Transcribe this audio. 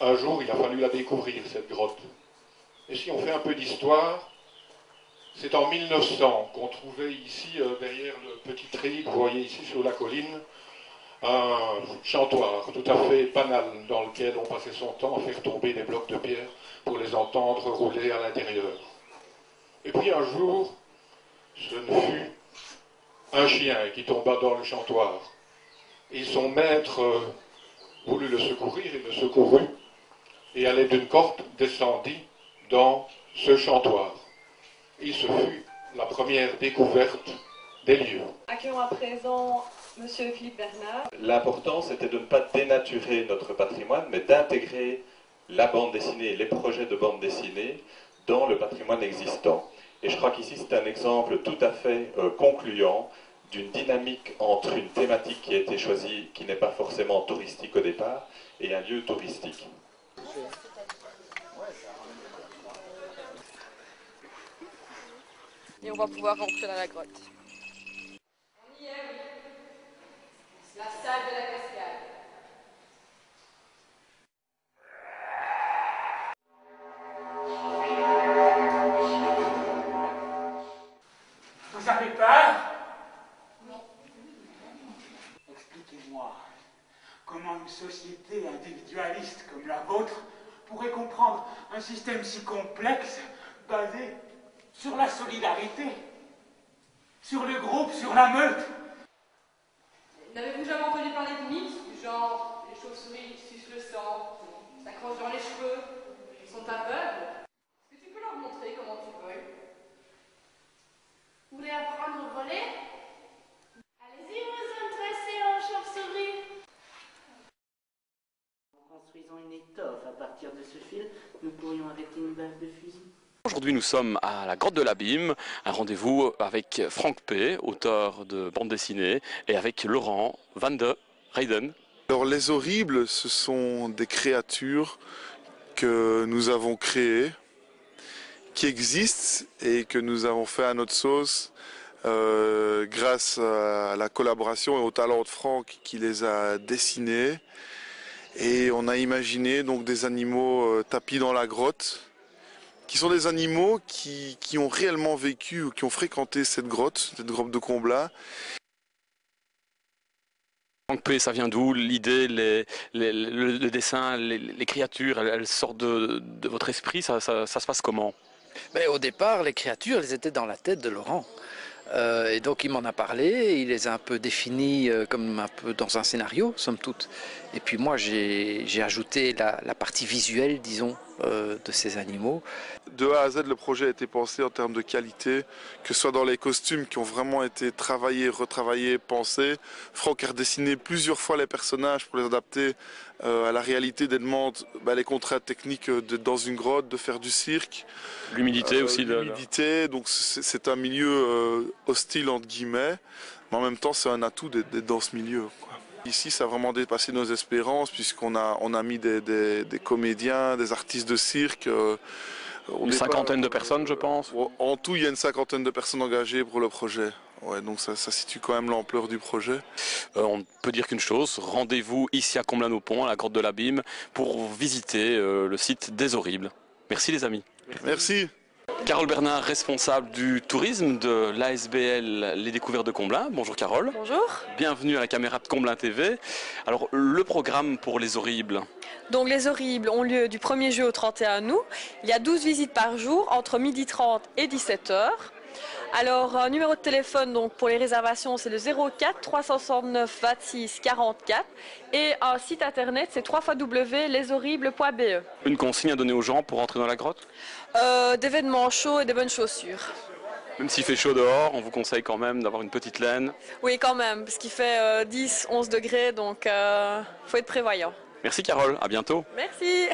un jour, il a fallu la découvrir, cette grotte. Et si on fait un peu d'histoire, c'est en 1900 qu'on trouvait ici, derrière le petit treillis que vous voyez ici sur la colline, un chantoir tout à fait banal dans lequel on passait son temps à faire tomber des blocs de pierre pour les entendre rouler à l'intérieur. Et puis un jour, ce ne fut un chien qui tomba dans le chantoir. Et son maître voulut le secourir, il le secourut, et à l'aide d'une corde descendit dans ce chantoir. Et ce fut la première découverte des lieux. Accueillons à présent Monsieur Philippe Bernard. L'important, c'était de ne pas dénaturer notre patrimoine, mais d'intégrer la bande dessinée, les projets de bande dessinée dans le patrimoine existant. Et je crois qu'ici, c'est un exemple tout à fait concluant d'une dynamique entre une thématique qui a été choisie, qui n'est pas forcément touristique au départ, et un lieu touristique. Et on va pouvoir rentrer dans la grotte. On y est, oui. C'est la salle de la cascade. Vous avez peur? Non. Expliquez-moi comment une société individualiste comme la vôtre pourrait comprendre un système si complexe basé sur la solidarité, sur le groupe, sur la meute. N'avez-vous jamais entendu parler de mythes du genre les chauves-souris sucent le sang, s'accrochent dans les cheveux, sont aveugles? Est-ce que tu peux leur montrer comment tu veux? Vous voulez apprendre à voler? Allez-y vous intéresser en chauve-souris. En construisant une étoffe à partir de ce fil, nous pourrions arrêter une balle de fusil. Aujourd'hui, nous sommes à la Grotte de l'Abîme, un rendez-vous avec Franck P, auteur de bande dessinée, et avec Laurent Van de Reyden. Alors, les horribles, ce sont des créatures que nous avons créées, qui existent et que nous avons fait à notre sauce grâce à la collaboration et au talent de Franck qui les a dessinés. Et on a imaginé donc des animaux tapis dans la grotte, qui sont des animaux qui ont réellement vécu ou qui ont fréquenté cette grotte de Comblain. Franck P, ça vient d'où? L'idée, le dessin, les créatures, elles sortent de votre esprit, ça se passe comment? Mais au départ, les créatures, elles étaient dans la tête de Laurent. Et donc il m'en a parlé, il les a un peu définies comme un peu dans un scénario, somme toute. Et puis moi, j'ai ajouté la partie visuelle, disons, de ces animaux. De A à Z, le projet a été pensé en termes de qualité, que ce soit dans les costumes qui ont vraiment été travaillés, retravaillés, pensés. Franck a redessiné plusieurs fois les personnages pour les adapter à la réalité des demandes, les contraintes techniques d'être dans une grotte, de faire du cirque. L'humidité aussi. L'humidité, donc c'est un milieu hostile entre guillemets, mais en même temps c'est un atout d'être dans ce milieu, quoi. Ici, ça a vraiment dépassé nos espérances puisqu'on a mis des comédiens, des artistes de cirque. Une cinquantaine de personnes, je pense. En tout, il y a une cinquantaine de personnes engagées pour le projet. Ouais, donc ça situe quand même l'ampleur du projet. On ne peut dire qu'une chose, rendez-vous ici à Comblain-au-Pont, à la Grotte de l'Abîme, pour visiter le site des Horribles. Merci les amis. Merci. Carole Bernard, responsable du tourisme de l'ASBL Les Découvertes de Comblain. Bonjour Carole. Bonjour. Bienvenue à la caméra de Comblain TV. Alors, le programme pour les Horribles. Donc les Horribles ont lieu du 1er juillet au 31 août. Il y a 12 visites par jour entre 12h30 et 17h. Alors, un numéro de téléphone donc, pour les réservations, c'est le 04 369 26 44. Et un site internet, c'est www.leshorribles.be. Une consigne à donner aux gens pour entrer dans la grotte? Des vêtements chauds et des bonnes chaussures. Même s'il fait chaud dehors, on vous conseille quand même d'avoir une petite laine. Oui, quand même, parce qu'il fait 10-11 degrés, donc faut être prévoyant. Merci Carole, à bientôt. Merci.